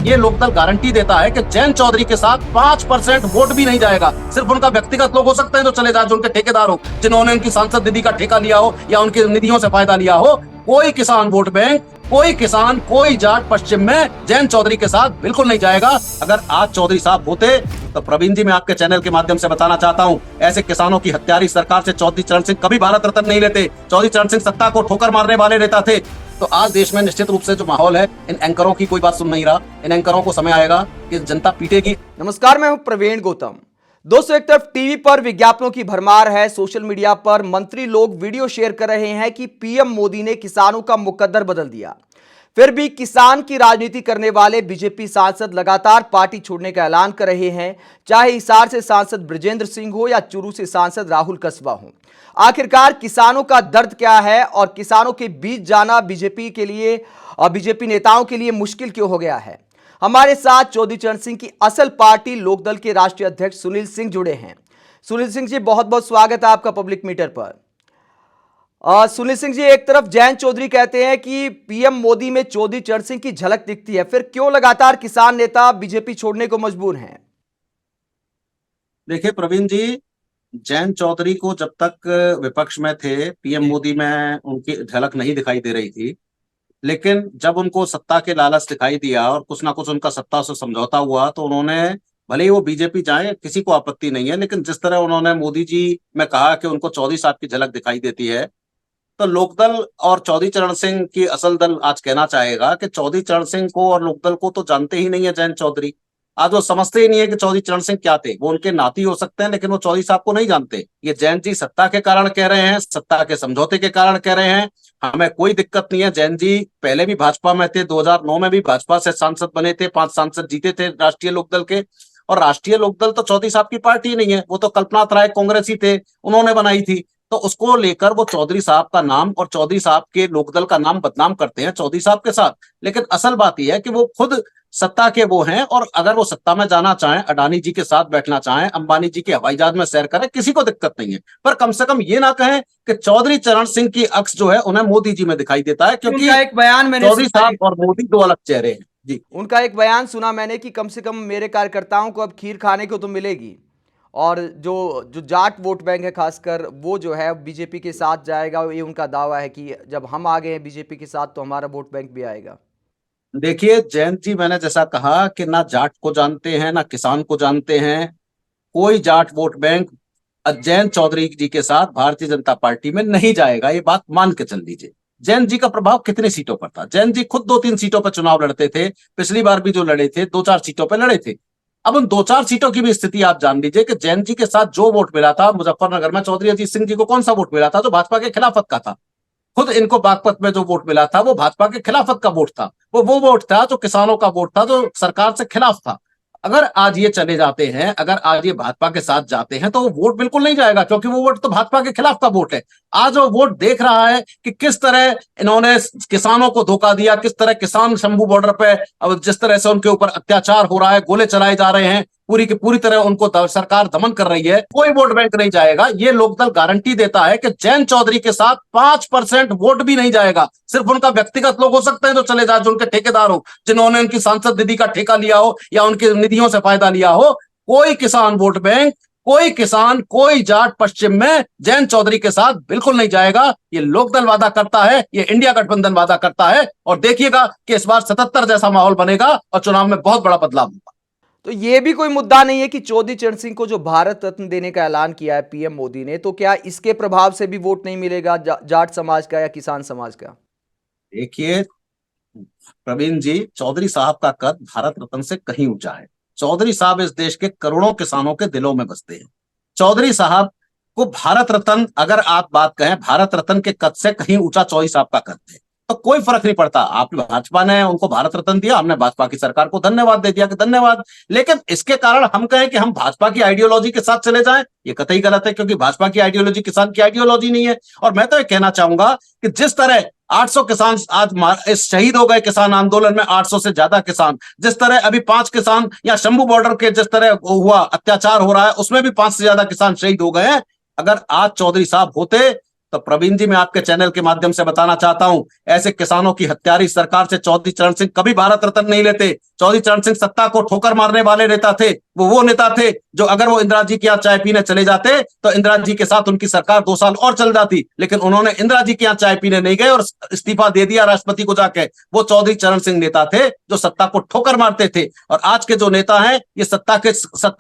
ये लोकदल गारंटी देता है कि जयंत चौधरी के साथ 5% वोट भी नहीं जाएगा। सिर्फ उनका व्यक्तिगत लोग हो सकते हैं जो चले जाए, जो उनके ठेकेदार हो, जिन्होंने उनकी सांसद निधि का ठेका लिया हो या उनकी निधियों से फायदा लिया हो। कोई किसान वोट बैंक, कोई किसान, कोई जाट पश्चिम में जयंत चौधरी के साथ बिल्कुल नहीं जाएगा। अगर आज चौधरी साहब होते तो प्रवीण जी, मैं आपके चैनल के माध्यम से बताना चाहता हूं, ऐसे किसानों की हत्यारी सरकार से चौधरी चरण सिंह कभी भारत रत्न नहीं लेते। चौधरी चरण सिंह सत्ता को ठोकर मारने वाले नेता थे। तो आज देश में निश्चित रूप से जो माहौल है, इन एंकरों की कोई बात सुन नहीं रहा। इन एंकरों को समय आएगा कि जनता पीटेगी। नमस्कार, मैं हूं प्रवीण गौतम। दोस्तों, एक तरफ टीवी पर विज्ञापनों की भरमार है, सोशल मीडिया पर मंत्री लोग वीडियो शेयर कर रहे हैं कि पीएम मोदी ने किसानों का मुकद्दर बदल दिया। फिर भी किसान की राजनीति करने वाले बीजेपी सांसद लगातार पार्टी छोड़ने का ऐलान कर रहे हैं, चाहे हिसार से सांसद बृजेंद्र सिंह हो या चुरू से सांसद राहुल कसबा हो। आखिरकार किसानों का दर्द क्या है और किसानों के बीच जाना बीजेपी के लिए और बीजेपी नेताओं के लिए मुश्किल क्यों हो गया है? हमारे साथ चौधरी चरण सिंह की असल पार्टी लोकदल के राष्ट्रीय अध्यक्ष सुनील सिंह जुड़े हैं। सुनील सिंह जी, बहुत बहुत स्वागत है आपका पब्लिक मीटर पर। सुनील सिंह जी, एक तरफ जयंत चौधरी कहते हैं कि पीएम मोदी में चौधरी चरण सिंह की झलक दिखती है, फिर क्यों लगातार किसान नेता बीजेपी छोड़ने को मजबूर हैं? देखिए प्रवीण जी, जयंत चौधरी को जब तक विपक्ष में थे, पीएम मोदी में उनकी झलक नहीं दिखाई दे रही थी। लेकिन जब उनको सत्ता के लालच दिखाई दिया और कुछ ना कुछ उनका सत्ता से समझौता हुआ, तो उन्होंने, भले ही वो बीजेपी जाए, किसी को आपत्ति नहीं है, लेकिन जिस तरह उन्होंने मोदी जी में कहा कि उनको चौधरी साहब की झलक दिखाई देती है, तो लोकदल और चौधरी चरण सिंह की असल दल आज कहना चाहेगा कि चौधरी चरण सिंह को और लोकदल को तो जानते ही नहीं है जयंत चौधरी। आज वो समझते ही नहीं है कि चौधरी चरण सिंह क्या थे। वो उनके नाती हो सकते हैं, लेकिन वो चौधरी साहब को नहीं जानते। ये जयंत जी सत्ता के कारण कह रहे हैं, सत्ता के समझौते के कारण कह रहे हैं। हमें कोई दिक्कत नहीं है। जयंत जी पहले भी भाजपा में थे, 2009 में भी भाजपा से सांसद बने थे, 5 सांसद जीते थे राष्ट्रीय लोकदल के। और राष्ट्रीय लोकदल तो चौधरी साहब की पार्टी नहीं है, वो तो कल्पनाथ राय कांग्रेसी थे, उन्होंने बनाई थी। तो उसको लेकर वो चौधरी साहब का नाम और चौधरी साहब के लोकदल का नाम बदनाम करते हैं चौधरी साहब के साथ। लेकिन असल बात यह है कि वो खुद सत्ता के वो हैं, और अगर वो सत्ता में जाना चाहें, अडानी जी के साथ बैठना चाहें, अंबानी जी के हवाई जहाज में सैर करें, किसी को दिक्कत नहीं है। पर कम से कम ये ना कहें कि चौधरी चरण सिंह की अक्स जो है उन्हें मोदी जी में दिखाई देता है, क्योंकि एक बयान मैंने चौधरी साहब और मोदी दो अलग चेहरे हैं। जी, उनका एक बयान सुना मैंने कि कम से कम मेरे कार्यकर्ताओं को अब खीर खाने को तो मिलेगी, और जो जो जाट वोट बैंक है खासकर, वो जो है बीजेपी के साथ जाएगा। ये उनका दावा है कि जब हम आ गए हैं बीजेपी के साथ तो हमारा वोट बैंक भी आएगा। देखिए जयंत जी, मैंने जैसा कहा कि ना जाट को जानते हैं ना किसान को जानते हैं। कोई जाट वोट बैंक जयंत चौधरी जी के साथ भारतीय जनता पार्टी में नहीं जाएगा, ये बात मान के चल लीजिए। जयंत जी का प्रभाव कितनी सीटों पर था? जयंत जी खुद 2-3 सीटों पर चुनाव लड़ते थे, पिछली बार भी जो लड़े थे 2-4 सीटों पर लड़े थे। अब उन 2-4 सीटों की भी स्थिति आप जान लीजिए कि जयंत जी के साथ जो वोट मिला था मुजफ्फरनगर में, चौधरी अजीत सिंह जी को कौन सा वोट मिला था जो भाजपा के खिलाफत का था। खुद इनको बागपत में जो वोट मिला था वो भाजपा के खिलाफत का वोट था। वो वोट था जो किसानों का वोट था, जो सरकार से खिलाफ था। अगर आज ये चले जाते हैं, अगर आज ये भाजपा के साथ जाते हैं, तो वो वोट बिल्कुल नहीं जाएगा, क्योंकि वो वोट तो भाजपा के खिलाफ का वोट है। आज वो वोट देख रहा है कि किस तरह इन्होंने किसानों को धोखा दिया, किस तरह किसान शंभू बॉर्डर पे अब जिस तरह से उनके ऊपर अत्याचार हो रहा है, गोले चलाए जा रहे हैं, पूरी की पूरी तरह उनको सरकार दमन कर रही है। कोई वोट बैंक नहीं जाएगा। ये लोकदल गारंटी देता है कि जयंत चौधरी के साथ 5% वोट भी नहीं जाएगा। सिर्फ उनका व्यक्तिगत लोग हो सकते हैं जो चले जाए, जो उनके ठेकेदार हो, जिन्होंने उनकी सांसद निधि का ठेका लिया हो या उनकी निधियों से फायदा लिया हो। कोई किसान वोट बैंक, कोई किसान, कोई जाट पश्चिम में जयंत चौधरी के साथ बिल्कुल नहीं जाएगा। ये लोकदल वादा करता है, ये इंडिया गठबंधन वादा करता है, और देखिएगा कि इस बार 77 जैसा माहौल बनेगा और चुनाव में बहुत बड़ा बदलाव होगा। तो ये भी कोई मुद्दा नहीं है कि चौधरी चरण सिंह को जो भारत रत्न देने का ऐलान किया है पीएम मोदी ने, तो क्या इसके प्रभाव से भी वोट नहीं मिलेगा जाट समाज का या किसान समाज का? देखिए प्रवीण जी, चौधरी साहब का कद भारत रत्न से कहीं ऊंचा है। चौधरी साहब इस देश के करोड़ों किसानों के दिलों में बसते हैं। चौधरी साहब को भारत रत्न, अगर आप बात कहें, भारत रत्न के कद से कहीं ऊंचा चौधरी साहब का कद है। तो कोई फर्क नहीं पड़ता। आप भाजपा ने उनको भारत रत्न दिया, हमने भाजपा की सरकार को धन्यवाद दे दिया कि धन्यवाद। लेकिन इसके कारण हम कहें कि हम भाजपा की आइडियोलॉजी के साथ चले जाएं, ये कतई गलत है, क्योंकि भाजपा की आइडियोलॉजी किसान की आइडियोलॉजी नहीं है। और मैं तो ये कहना चाहूंगा कि जिस तरह 800 किसान आज इस शहीद हो गए किसान आंदोलन में, 800 से ज्यादा किसान, जिस तरह अभी 5 किसान या शंभू बॉर्डर के जिस तरह हुआ अत्याचार हो रहा है, उसमें भी 5 से ज्यादा किसान शहीद हो गए हैं। अगर आज चौधरी साहब होते तो प्रवीण जी, मैं आपके चैनल के माध्यम से बताना चाहता हूं, ऐसे किसानों की हत्यारी सरकार से चौधरी चरण सिंह कभी भारत रत्न नहीं लेते। चौधरी चरण सिंह सत्ता को ठोकर मारने वाले नेता थे। वो नेता थे जो अगर वो इंदिरा जी के यहाँ चाय पीने चले जाते तो इंदिरा जी के साथ उनकी सरकार 2 साल और चल जाती, लेकिन उन्होंने इंदिरा जी के यहाँ चाय पीने नहीं गए और इस्तीफा दे दिया राष्ट्रपति को जाके। वो चौधरी चरण सिंह नेता थे जो सत्ता को ठोकर मारते थे। और आज के जो नेता हैं ये सत्ता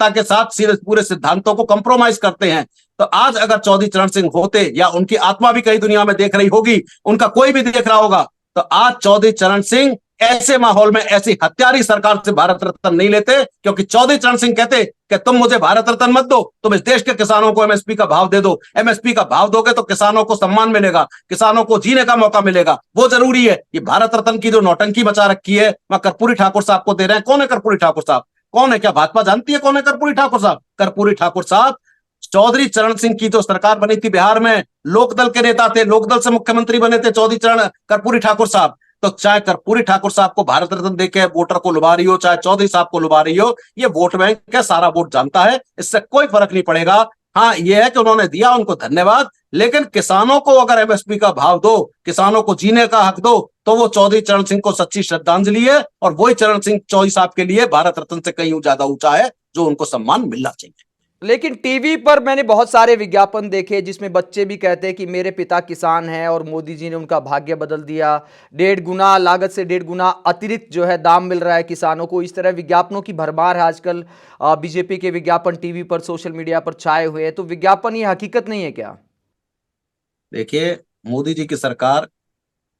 के साथ सीधे पूरे सिद्धांतों को कंप्रोमाइज करते हैं। तो आज अगर चौधरी चरण सिंह होते, या उनकी आत्मा भी कई दुनिया में देख रही होगी, उनका कोई भी देख रहा होगा, तो आज चौधरी चरण सिंह ऐसे माहौल में ऐसी हत्यारी सरकार से भारत रत्न नहीं लेते। क्योंकि चौधरी चरण सिंह कहते कि तुम मुझे भारत रत्न मत दो, तुम इस देश के किसानों को एमएसपी का भाव दे दो। एमएसपी का भाव दोगे तो किसानों को सम्मान मिलेगा, किसानों को जीने का मौका मिलेगा, वो जरूरी है। ये भारत रत्न की जो नौटंकी मचा रखी है वह कर्पूरी ठाकुर साहब को दे रहे हैं। कौन है कर्पूरी ठाकुर साहब? कौन है? क्या भाजपा जानती है कौन है कर्पूरी ठाकुर साहब? कर्पूरी ठाकुर साहब चौधरी चरण सिंह की जो सरकार बनी थी बिहार में, लोकदल के नेता थे, लोकदल से मुख्यमंत्री बने थे चौधरी कर्पूरी ठाकुर साहब। तो चाहे कर्पूरी ठाकुर साहब को भारत रत्न देके वोटर को लुभा रही हो, चाहे चौधरी साहब को लुभा रही हो, ये वोट बैंक है, सारा वोट जानता है, इससे कोई फर्क नहीं पड़ेगा। हाँ, ये है कि उन्होंने दिया, उनको धन्यवाद, लेकिन किसानों को अगर एमएसपी का भाव दो, किसानों को जीने का हक दो, तो वो चौधरी चरण सिंह को सच्ची श्रद्धांजलि है। और वही चरण सिंह चौधरी साहब के लिए भारत रत्न से कहीं ज्यादा ऊंचा है, जो उनको सम्मान मिलना चाहिए। लेकिन टीवी पर मैंने बहुत सारे विज्ञापन देखे जिसमें बच्चे भी कहते हैं कि मेरे पिता किसान हैं और मोदी जी ने उनका भाग्य बदल दिया, 1.5 गुना लागत से 1.5 गुना अतिरिक्त जो है दाम मिल रहा है किसानों को। इस तरह विज्ञापनों की भरमार है आजकल। बीजेपी के विज्ञापन टीवी पर, सोशल मीडिया पर छाए हुए हैं। तो विज्ञापन ये हकीकत नहीं है क्या? देखिए, मोदी जी की सरकार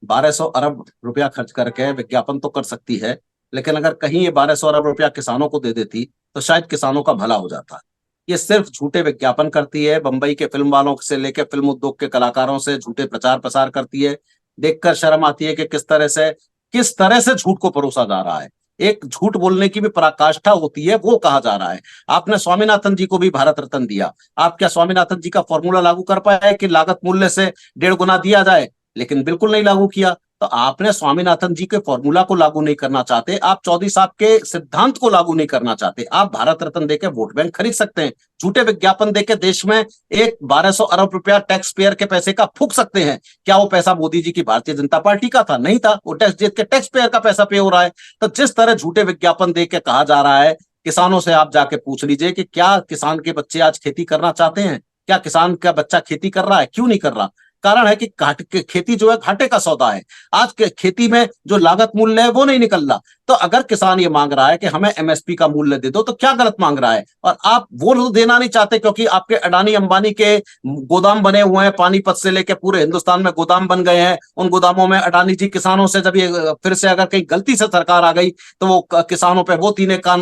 1200 अरब रुपया खर्च करके विज्ञापन तो कर सकती है, लेकिन अगर कहीं ये 1200 अरब रुपया किसानों को दे देती तो शायद किसानों का भला हो जाता। ये सिर्फ झूठे विज्ञापन करती है, बंबई के फिल्म वालों से लेकर फिल्म उद्योग के कलाकारों से झूठे प्रचार प्रसार करती है। देखकर शर्म आती है कि किस तरह से झूठ को परोसा जा रहा है। एक झूठ बोलने की भी पराकाष्ठा होती है, वो कहा जा रहा है। आपने स्वामीनाथन जी को भी भारत रत्न दिया, आप क्या स्वामीनाथन जी का फॉर्मूला लागू कर पाए कि लागत मूल्य से 1.5 गुना दिया जाए? लेकिन बिल्कुल नहीं लागू किया। तो आपने स्वामीनाथन जी के फॉर्मूला को लागू नहीं करना चाहते, आप चौधरी साहब के सिद्धांत को लागू नहीं करना चाहते। आप भारत रत्न देके वोट बैंक खरीद सकते हैं, झूठे विज्ञापन देके देश में एक 1200 अरब रुपया टैक्स पेयर के पैसे का फूंक सकते हैं। क्या वो पैसा मोदी जी की भारतीय जनता पार्टी का था? नहीं था, वो टैक्स जीत के टैक्स पेयर का पैसा पे हो रहा है। तो जिस तरह झूठे विज्ञापन देके कहा जा रहा है, किसानों से आप जाके पूछ लीजिए कि क्या किसान के बच्चे आज खेती करना चाहते हैं? क्या किसान का बच्चा खेती कर रहा है? क्यों नहीं कर रहा? कारण है कि खेती जो है घाटे का सौदा है। आज के खेती में जो लागत मूल्य है वो नहीं निकल रहा। तो अगर किसान ये मांग रहा है कि हमें एमएसपी का मूल्य दे दो, तो क्या गलत मांग रहा है? और आप वो देना नहीं चाहते क्योंकि आपके अडानी अंबानी के गोदाम बने हुए हैं, पानीपत से लेके पूरे हिंदुस्तान में गोदाम बन गए हैं। उन गोदामों में अडानी जी किसानों से, जब ये फिर से अगर कहीं गलती से सरकार आ गई तो वो किसानों पे वो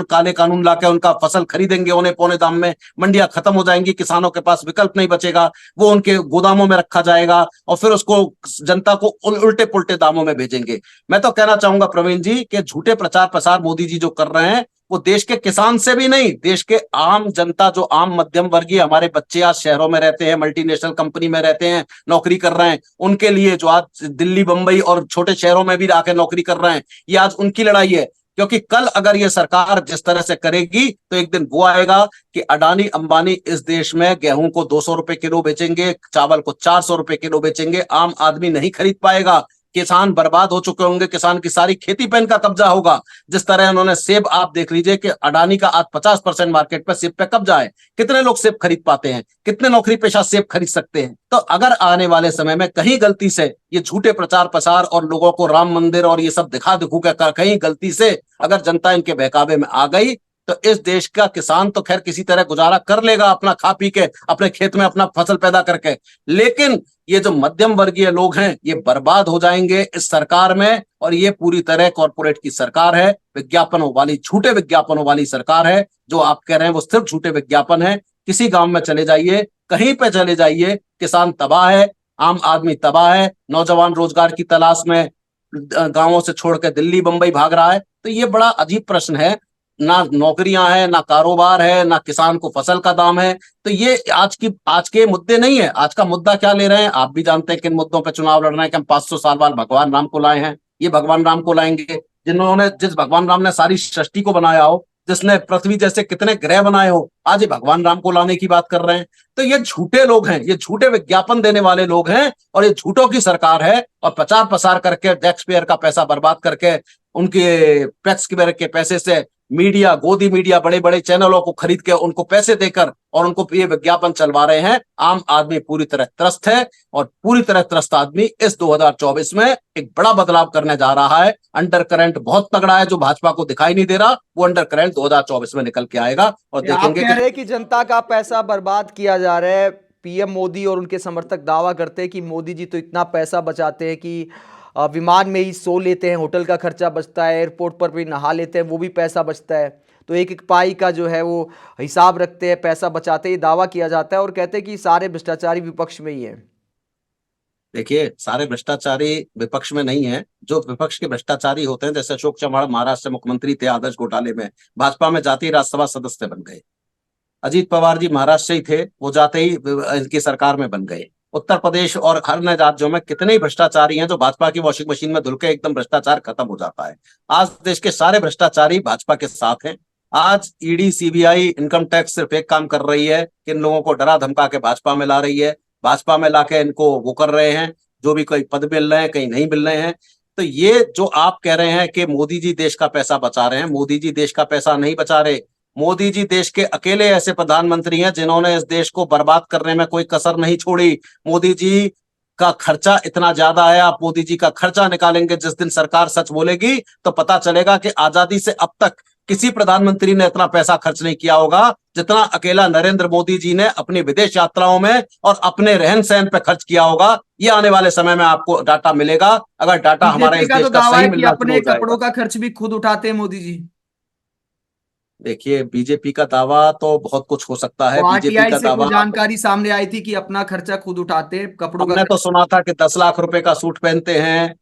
काले कानून लाके उनका फसल खरीदेंगे औने पौने दाम में, मंडियां खत्म हो जाएंगी, किसानों के पास विकल्प नहीं बचेगा, वो उनके गोदामों में रखा जाएगा और फिर उसको जनता को उल्टे पुल्टे दामों में भेजेंगे। मैं तो कहना चाहूंगा प्रवीण जी कि झूठे प्रचार प्रसार मोदी जी जो कर रहे हैं वो देश के किसान से भी नहीं, देश के आम जनता, जो आम मध्यम वर्गीय हमारे बच्चे आज शहरों में रहते हैं, मल्टीनेशनल कंपनी में रहते हैं, नौकरी कर रहे हैं, उनके लिए, जो आज दिल्ली बंबई और छोटे शहरों में भी आके नौकरी कर रहे हैं, ये आज उनकी लड़ाई है। क्योंकि कल अगर ये सरकार जिस तरह से करेगी तो एक दिन वो आएगा कि अडानी अंबानी इस देश में गेहूं को 200 रुपए किलो बेचेंगे, चावल को 400 रुपए किलो बेचेंगे, आम आदमी नहीं खरीद पाएगा। किसान बर्बाद हो चुके होंगे, किसान की सारी खेती पे इनका कब्जा होगा। जिस तरह उन्होंने सेब, आप देख लीजिए कि अडानी का आज 50% मार्केट पे सेब पे कब्जा है। कितने लोग सेब खरीद पाते हैं? कितने नौकरी पेशा सेब खरीद सकते हैं? तो अगर आने वाले समय में कहीं गलती से ये झूठे प्रचार प्रसार और लोगों को राम मंदिर और ये सब दिखा दिखू के कहीं गलती से अगर जनता इनके बहकावे में आ गई, तो इस देश का किसान तो खैर किसी तरह गुजारा कर लेगा अपना खा पी के, अपने खेत में अपना फसल पैदा करके, लेकिन ये जो मध्यम वर्गीय लोग हैं ये बर्बाद हो जाएंगे इस सरकार में। और ये पूरी तरह कॉर्पोरेट की सरकार है, विज्ञापनों वाली, झूठे विज्ञापनों वाली सरकार है। जो आप कह रहे हैं वो सिर्फ झूठे विज्ञापन है। किसी गांव में चले जाइए, कहीं पे चले जाइए, किसान तबाह है, आम आदमी तबाह है, नौजवान रोजगार की तलाश में गांवों से छोड़कर दिल्ली बंबई भाग रहा है। तो ये बड़ा अजीब प्रश्न है। ना नौकरियां हैं, ना कारोबार है, ना किसान को फसल का दाम है। तो ये आज के मुद्दे नहीं है। आज का मुद्दा क्या ले रहे हैं? आप भी जानते हैं किन मुद्दों पे चुनाव लड़ रहे हैं कि हम 500 साल बाद भगवान राम को लाए हैं। ये भगवान राम को लाएंगे जिस भगवान राम ने सारी सृष्टि को बनाया हो, जिसने पृथ्वी जैसे कितने ग्रह बनाए हो, आज ये भगवान राम को लाने की बात कर रहे हैं। तो ये झूठे लोग हैं, ये झूठे विज्ञापन देने वाले लोग हैं और ये झूठों की सरकार है। और प्रचार प्रसार करके टैक्स पेयर का पैसा बर्बाद करके उनके टैक्स के पैसे से मीडिया, गोदी मीडिया, बड़े बड़े चैनलों को खरीद के उनको पैसे देकर और उनको ये विज्ञापन चलवा रहे हैं। आम आदमी पूरी तरह त्रस्त है और पूरी तरह त्रस्त आदमी इस 2024 में एक बड़ा बदलाव करने जा रहा है। अंडर करंट बहुत तगड़ा है जो भाजपा को दिखाई नहीं दे रहा, वो अंडर करंट 2024 में निकल के आएगा और आप देखेंगे कह रहे हैं कि जनता का पैसा बर्बाद किया जा रहा है। पीएम मोदी और उनके समर्थक दावा करते हैं कि मोदी जी तो इतना पैसा बचाते हैं कि विमान में ही सो लेते हैं, होटल का खर्चा बचता है, एयरपोर्ट पर भी नहा लेते हैं, वो भी पैसा बचता है। तो एक एक पाई का जो है वो हिसाब रखते हैं, पैसा बचाते हैं, दावा किया जाता है और कहते हैं कि सारे भ्रष्टाचारी विपक्ष में ही है। देखिए, सारे भ्रष्टाचारी विपक्ष में नहीं है। जो विपक्ष के भ्रष्टाचारी होते हैं, जैसे अशोक चव्हाण महाराष्ट्र में मुख्यमंत्री थे आदर्श घोटाले में, भाजपा में जाते ही राज्यसभा सदस्य बन गए। अजीत पवार जी महाराष्ट्र से ही थे, वो जाते ही इनकी सरकार में बन गए। उत्तर प्रदेश और अन्य राज्यों में कितने ही भ्रष्टाचारी हैं जो भाजपा की वॉशिंग मशीन में धुल के एकदम भ्रष्टाचार खत्म हो जाता है। आज देश के सारे भ्रष्टाचारी भाजपा के साथ हैं। आज ईडी, सीबीआई, इनकम टैक्स सिर्फ एक काम कर रही है कि इन लोगों को डरा धमका के भाजपा में ला रही है। भाजपा में लाके इनको वो कर रहे हैं, जो भी कोई पद मिल रहे हैं, कहीं नहीं मिल रहे हैं। तो ये जो आप कह रहे हैं कि मोदी जी देश का पैसा बचा रहे हैं, मोदी जी देश का पैसा नहीं बचा रहे। मोदी जी देश के अकेले ऐसे प्रधानमंत्री हैं जिन्होंने इस देश को बर्बाद करने में कोई कसर नहीं छोड़ी। मोदी जी का खर्चा इतना ज्यादा है, आप मोदी जी का खर्चा निकालेंगे जिस दिन सरकार सच बोलेगी तो पता चलेगा कि आजादी से अब तक किसी प्रधानमंत्री ने इतना पैसा खर्च नहीं किया होगा जितना अकेला नरेंद्र मोदी जी ने अपनी विदेश यात्राओं में और अपने रहन सहन पे खर्च किया होगा। ये आने वाले समय में आपको डाटा मिलेगा। अगर डाटा हमारे इस बीजेपी का देश तो का दावा सही है कि मिलना शुरू अपने हो जाएगा। कपड़ों का खर्च भी खुद उठाते हैं मोदी जी। देखिए, बीजेपी का दावा तो बहुत कुछ हो सकता है। वो बीजेपी आरटीआई का से कुछ दावा, जानकारी सामने आई थी कि अपना खर्चा खुद उठाते हैं, कपड़ों का हमने तो सुना था कि 10 लाख रुपए का सूट पहनते हैं,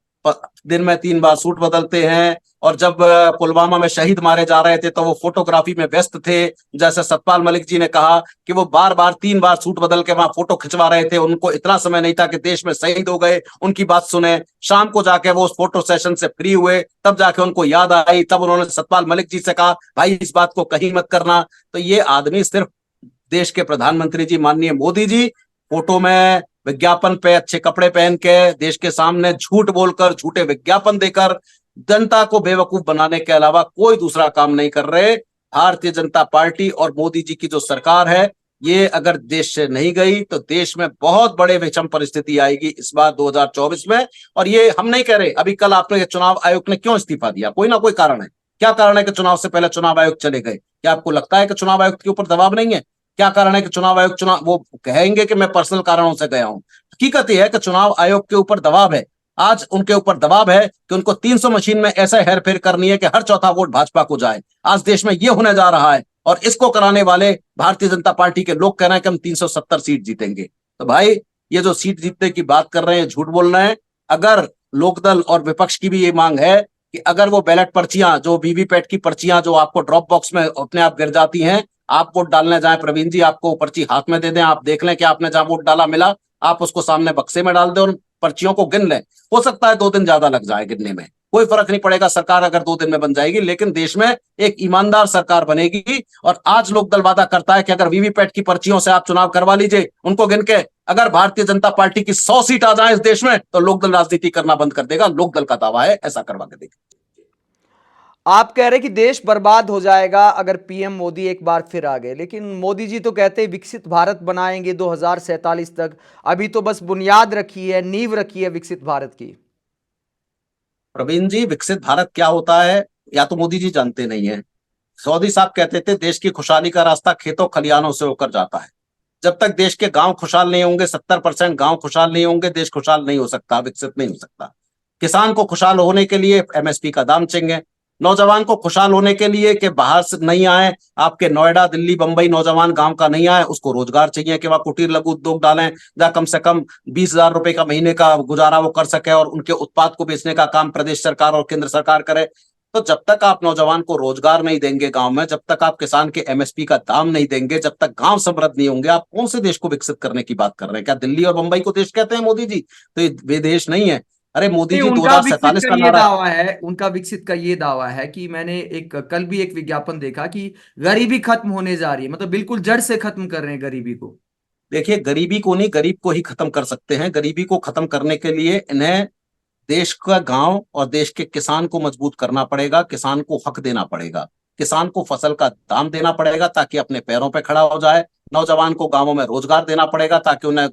दिन में 3 बार सूट बदलते हैं। और जब पुलवामा में शहीद मारे जा रहे थे तो वो फोटोग्राफी में व्यस्त थे। जैसे सतपाल मलिक जी ने कहा कि वो बार बार 3 बार सूट बदल के वहां फोटो खिंचवा रहे थे, उनको इतना समय नहीं था कि देश में शहीद हो गए उनकी बात सुने। शाम को जाके वो उस फोटो सेशन से फ्री हुए, तब जाके उनको याद आई, तब उन्होंने सतपाल मलिक जी से कहा भाई इस बात को कहीं मत करना। तो ये आदमी, सिर्फ देश के प्रधानमंत्री जी माननीय मोदी जी, फोटो में, विज्ञापन पे अच्छे कपड़े पहन के देश के सामने झूठ बोलकर, झूठे विज्ञापन देकर जनता को बेवकूफ बनाने के अलावा कोई दूसरा काम नहीं कर रहे। भारतीय जनता पार्टी और मोदी जी की जो सरकार है, ये अगर देश से नहीं गई तो देश में बहुत बड़े विषम परिस्थिति आएगी इस बार 2024 में। और ये हम नहीं कह रहे। अभी कल आपने चुनाव आयोग ने क्यों इस्तीफा दिया? कोई ना कोई कारण है। क्या कारण है कि चुनाव से पहले चुनाव आयोग चले गए? क्या आपको लगता है कि चुनाव आयोग के ऊपर दबाव नहीं है? क्या कारण है कि चुनाव आयोग वो कहेंगे कि मैं पर्सनल कारणों से गया हूं? हकीकत यह है कि चुनाव आयोग के ऊपर दबाव है। आज उनके ऊपर दबाव है कि उनको 300 मशीन में ऐसा हेरफेर करनी है कि हर चौथा वोट भाजपा को जाए। आज देश में यह होने जा रहा है और इसको कराने वाले भारतीय जनता पार्टी के लोग कह रहे हैं कि हम 370 सीट जीतेंगे। तो भाई, ये जो सीट जीतने की बात कर रहे हैं, झूठ बोल रहे हैं। अगर लोकदल और विपक्ष की भी ये मांग है कि अगर वो बैलेट पर्चियां, जो वीवीपैट की पर्चियां जो आपको ड्रॉप बॉक्स में अपने आप गिर जाती हैं, आप वोट डालने जाए, प्रवीण जी आपको पर्ची हाथ में दे दें, आप देख लें कि आपने जहां वोट डाला मिला, आप उसको सामने बक्से में डाल दें और पर्चियों को गिन लें। हो सकता है 2 दिन ज्यादा लग जाए गिनने में, कोई फर्क नहीं पड़ेगा। सरकार अगर 2 दिन में बन जाएगी, लेकिन देश में एक ईमानदार सरकार बनेगी। और आज लोकदल वादा करता है कि अगर वीवीपैट की पर्चियों से आप चुनाव करवा लीजिए, उनको गिन के, अगर भारतीय जनता पार्टी की 100 सीट आ जाए इस देश में तो लोकदल राजनीति करना बंद कर देगा। लोकदल का दावा है, ऐसा करवा के देगा। आप कह रहे हैं कि देश बर्बाद हो जाएगा अगर पीएम मोदी एक बार फिर आ गए, लेकिन मोदी जी तो कहते हैं विकसित भारत बनाएंगे 2047 तक। अभी तो बस बुनियाद रखी है, नींव रखी है विकसित भारत की। प्रवीण जी, विकसित भारत क्या होता है या तो मोदी जी जानते नहीं है। सऊदी साहब कहते थे देश की खुशहाली का रास्ता खेतों खलियानों से होकर जाता है। जब तक देश के गांव खुशहाल नहीं होंगे, 70% गांव खुशहाल नहीं होंगे, देश खुशहाल नहीं हो सकता, विकसित नहीं हो सकता। किसान को खुशहाल होने के लिए एमएसपी का दाम चाहिए। नौजवान को खुशहाल होने के लिए कि बाहर से नहीं आए, आपके नोएडा, दिल्ली, बंबई नौजवान गांव का नहीं आए, उसको रोजगार चाहिए कि वह कुटीर लघु उद्योग डालें, जहां कम से कम 20,000 रुपए का महीने का गुजारा वो कर सके और उनके उत्पाद को बेचने का काम प्रदेश सरकार और केंद्र सरकार करे। तो जब तक आप नौजवान को रोजगार नहीं देंगे गांव में, जब तक आप किसान के एमएसपी का दाम नहीं देंगे, जब तक गांव समृद्ध नहीं होंगे, आप कौन से देश को विकसित करने की बात कर रहे हैं? क्या दिल्ली और बंबई को देश कहते हैं मोदी जी? तो वे देश नहीं है। अरे मोदी जी उनका विकसित 2047 का का ये नारा, दावा है, उनका विकसित का ये दावा है कि मैंने कल भी एक विज्ञापन देखा कि गरीबी खत्म होने जा रही है, मतलब बिल्कुल जड़ से खत्म कर रहे हैं गरीबी को। देखिए, गरीबी को नहीं, गरीब को ही खत्म कर सकते हैं। गरीबी को खत्म करने के लिए इन्हें देश का गांव और देश के किसान को मजबूत करना पड़ेगा, किसान को हक देना पड़ेगा, किसान को फसल का दाम देना पड़ेगा ताकि अपने पैरों पे खड़ा हो जाए। नौजवान को गांवों में रोजगार देना पड़ेगा ताकि उन्हें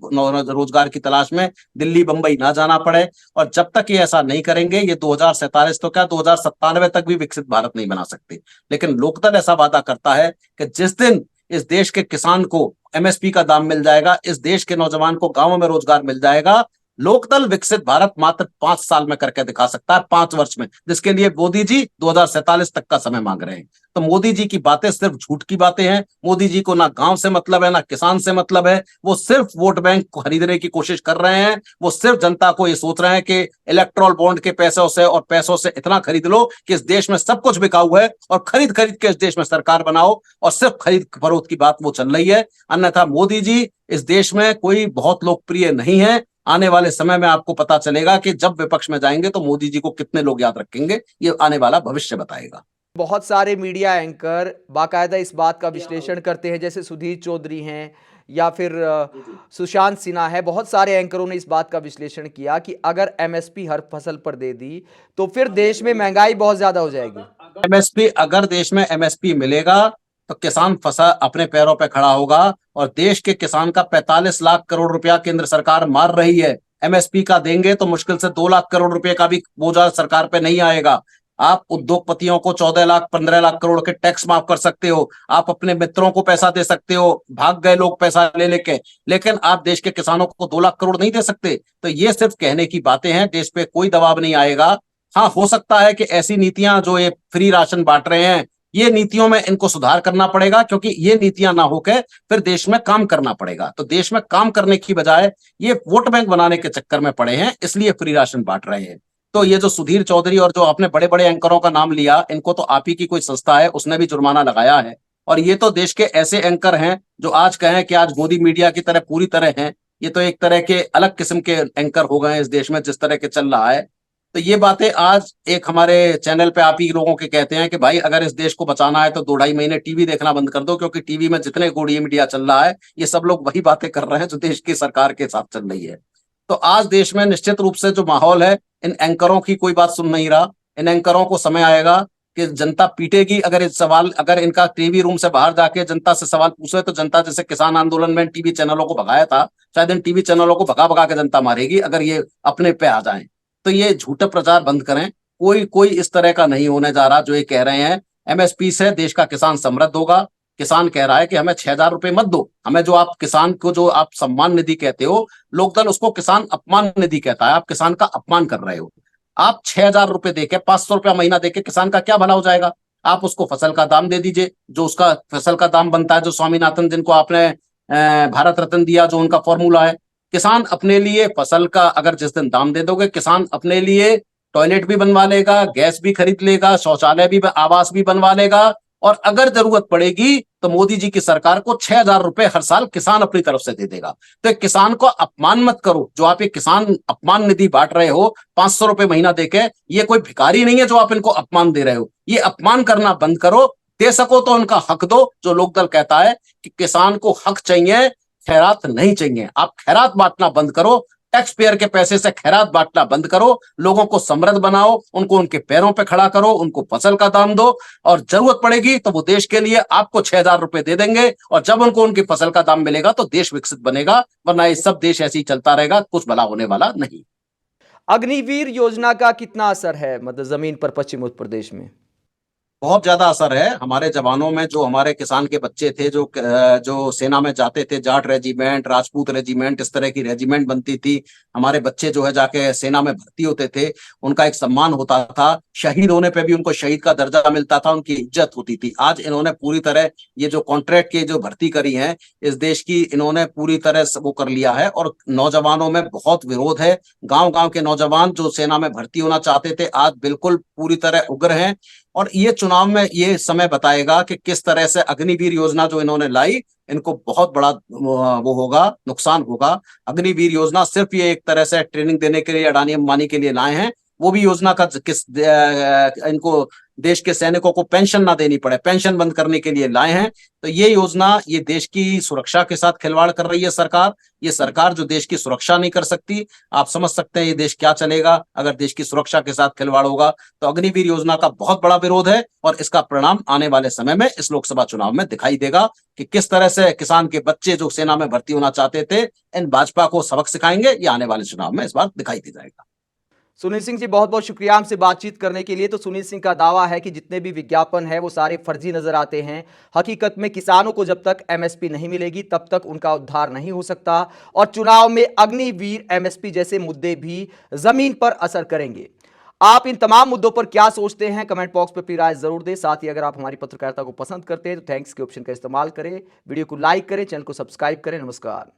रोजगार की तलाश में दिल्ली बंबई ना जाना पड़े। और जब तक ये ऐसा नहीं करेंगे, ये 2047 तो क्या 2097 तक भी विकसित भारत नहीं बना सकते। लेकिन लोकदल ऐसा वादा करता है कि जिस दिन इस देश के किसान को एमएसपी का दाम मिल जाएगा, इस देश के नौजवान को गांवों में रोजगार मिल जाएगा, लोकदल विकसित भारत मात्र 5 साल में करके दिखा सकता है, 5 वर्ष में, जिसके लिए मोदी जी 2047 तक का समय मांग रहे हैं। तो मोदी जी की बातें सिर्फ झूठ की बातें हैं। मोदी जी को ना गांव से मतलब है, ना किसान से मतलब है। वो सिर्फ वोट बैंक को खरीदने की कोशिश कर रहे हैं। वो सिर्फ जनता को ये सोच रहे हैं कि इलेक्ट्रॉल बॉन्ड के पैसों से और पैसों से इतना खरीद लो कि इस देश में सब कुछ बिकाऊ है और खरीद खरीद के इस देश में सरकार बनाओ, और सिर्फ खरीद फरोख्त की बात वो चल रही है। अन्यथा मोदी जी इस देश में कोई बहुत लोकप्रिय नहीं है। आने वाले समय में आपको पता चलेगा कि जब विपक्ष में जाएंगे तो मोदी जी को कितने लोग याद रखेंगे, ये आने वाला भविष्य बताएगा। बहुत सारे मीडिया एंकर बाकायदा इस बात का विश्लेषण करते हैं, जैसे सुधीर चौधरी हैं या फिर सुशांत सिन्हा है। बहुत सारे एंकरों ने इस बात का विश्लेषण किया कि अगर एमएसपी हर फसल पर दे दी तो फिर देश में महंगाई बहुत ज्यादा हो जाएगी। एमएसपी, अगर देश में एमएसपी मिलेगा तो किसान फसल अपने पैरों पे खड़ा होगा, और देश के किसान का 45 लाख करोड़ रुपया केंद्र सरकार मार रही है। एमएसपी का देंगे तो मुश्किल से 2 लाख करोड़ रुपए का भी बोझा सरकार पे नहीं आएगा। आप उद्योगपतियों को 14 लाख 15 लाख करोड़ के टैक्स माफ कर सकते हो, आप अपने मित्रों को पैसा दे सकते हो, भाग गए लोग पैसा ले लेके, लेकिन आप देश के किसानों को 2 लाख करोड़ नहीं दे सकते। तो ये सिर्फ कहने की बातें हैं, देश पे कोई दबाव नहीं आएगा। हाँ, हो सकता है कि ऐसी नीतियां जो ये फ्री राशन बांट रहे हैं, ये नीतियों में इनको सुधार करना पड़ेगा, क्योंकि ये नीतियां ना होकर फिर देश में काम करना पड़ेगा। तो देश में काम करने की बजाय ये वोट बैंक बनाने के चक्कर में पड़े हैं, इसलिए फ्री राशन बांट रहे हैं। तो ये जो सुधीर चौधरी और जो आपने बड़े बड़े एंकरों का नाम लिया, इनको तो आप ही की कोई संस्था है उसने भी जुर्माना लगाया है। और ये तो देश के ऐसे एंकर हैं जो आज कहें कि आज मोदी मीडिया की तरह पूरी तरह हैं, ये तो एक तरह के अलग किस्म के एंकर हो गए हैं इस देश में, जिस तरह के चल रहा है। तो ये बातें आज एक हमारे चैनल पे आप ही लोगों के कहते हैं कि भाई अगर इस देश को बचाना है तो 2-2.5 महीने टीवी देखना बंद कर दो, क्योंकि टीवी में जितने गोड़ी मीडिया चल रहा है ये सब लोग वही बातें कर रहे हैं जो देश की सरकार के साथ चल रही है। तो आज देश में निश्चित रूप से जो माहौल है, इन एंकरों की कोई बात सुन नहीं रहा। इन एंकरों को समय आएगा कि जनता पीटेगी अगर इस सवाल, अगर इनका टीवी रूम से बाहर जाके जनता से सवाल पूछे तो जनता, जैसे किसान आंदोलन में टीवी चैनलों को भगाया था, शायद इन टीवी चैनलों को भगा भगा के जनता मारेगी अगर ये अपने पे आ जाएं। तो ये झूठा प्रचार बंद करें। कोई इस तरह का नहीं होने जा रहा जो ये कह रहे हैं। एमएसपी से देश का किसान समृद्ध होगा। किसान कह रहा है कि हमें 6,000 रुपए मत दो, हमें जो आप किसान को जो आप सम्मान निधि कहते हो, लोकदल उसको किसान अपमान निधि कहता है। आप किसान का अपमान कर रहे हो। आप 6,000 रुपए देके 500 रुपया महीना देके किसान का क्या भला हो जाएगा? आप उसको फसल का दाम दे दीजिए, जो उसका फसल का दाम बनता है, जो स्वामीनाथन जिनको आपने भारत रत्न दिया, जो उनका फॉर्मूला है। किसान अपने लिए फसल का अगर जिस दिन दाम दे दोगे, किसान अपने लिए टॉयलेट भी बनवा लेगा, गैस भी खरीद लेगा, शौचालय भी, आवास भी बनवा लेगा, और अगर जरूरत पड़ेगी तो मोदी जी की सरकार को 6,000 रुपए हर साल किसान अपनी तरफ से दे देगा। तो किसान को अपमान मत करो। जो आप ये किसान अपमान निधि बांट रहे हो 500 रुपए महीना देके, ये कोई भिखारी नहीं है जो आप इनको अपमान दे रहे हो। ये अपमान करना बंद करो। दे सको तो उनका हक दो। जो लोकदल कहता है कि किसान को हक चाहिए, खैरात नहीं चाहिए। आप खैरात बांटना बंद करो। टैक्स पेयर के पैसे से खैरात बांटना बंद करो। लोगों को समृद्ध बनाओ, उनको उनके पैरों पे खड़ा करो, उनको फसल का दाम दो, और जरूरत पड़ेगी तो वो देश के लिए आपको 6,000 रुपए दे देंगे, और जब उनको उनकी फसल का दाम मिलेगा तो देश विकसित बनेगा। वरना ये सब देश ऐसे ही चलता रहेगा, कुछ भला होने वाला नहीं। अग्निवीर योजना का कितना असर है मतलब जमीन पर पश्चिम उत्तर प्रदेश में? बहुत ज्यादा असर है। हमारे जवानों में जो हमारे किसान के बच्चे थे, जो सेना में जाते थे, जाट रेजिमेंट, राजपूत रेजिमेंट, इस तरह की रेजिमेंट बनती थी। हमारे बच्चे जो है जाके सेना में भर्ती होते थे, उनका एक सम्मान होता था। शहीद होने पे भी उनको शहीद का दर्जा मिलता था, उनकी इज्जत होती थी। आज इन्होंने पूरी तरह ये जो कॉन्ट्रैक्ट की जो भर्ती करी है इस देश की, इन्होंने पूरी तरह वो कर लिया है, और नौजवानों में बहुत विरोध है। गांव गांव के नौजवान जो सेना में भर्ती होना चाहते थे आज बिल्कुल पूरी तरह उग्र हैं। और ये चुनाव में ये समय बताएगा कि किस तरह से अग्निवीर योजना जो इन्होंने लाई, इनको बहुत बड़ा वो होगा, नुकसान होगा। अग्निवीर योजना सिर्फ ये एक तरह से ट्रेनिंग देने के लिए, अडानी अंबानी के लिए लाए हैं। वो भी योजना का किस इनको देश के सैनिकों को पेंशन ना देनी पड़े, पेंशन बंद करने के लिए लाए हैं। तो ये योजना, ये देश की सुरक्षा के साथ खिलवाड़ कर रही है सरकार। ये सरकार जो देश की सुरक्षा नहीं कर सकती, आप समझ सकते हैं ये देश क्या चलेगा अगर देश की सुरक्षा के साथ खिलवाड़ होगा। तो अग्निवीर योजना का बहुत बड़ा विरोध है और इसका परिणाम आने वाले समय में इस लोकसभा चुनाव में दिखाई देगा कि किस तरह से किसान के बच्चे जो सेना में भर्ती होना चाहते थे इन भाजपा को सबक सिखाएंगे। ये आने वाले चुनाव में इस बार दिखाई दे जाएगा। सुनील सिंह जी, बहुत बहुत शुक्रिया हमसे बातचीत करने के लिए। तो सुनील सिंह का दावा है कि जितने भी विज्ञापन है वो सारे फर्जी नजर आते हैं। हकीकत में किसानों को जब तक एमएसपी नहीं मिलेगी तब तक उनका उद्धार नहीं हो सकता और चुनाव में अग्निवीर एमएसपी जैसे मुद्दे भी जमीन पर असर करेंगे। आप इन तमाम मुद्दों पर क्या सोचते हैं, कमेंट बॉक्स पर अपनी राय जरूर दें। साथ ही अगर आप हमारी पत्रकारिता को पसंद करते हैं तो थैंक्स के ऑप्शन का इस्तेमाल करें, वीडियो को लाइक करें, चैनल को सब्सक्राइब करें। नमस्कार।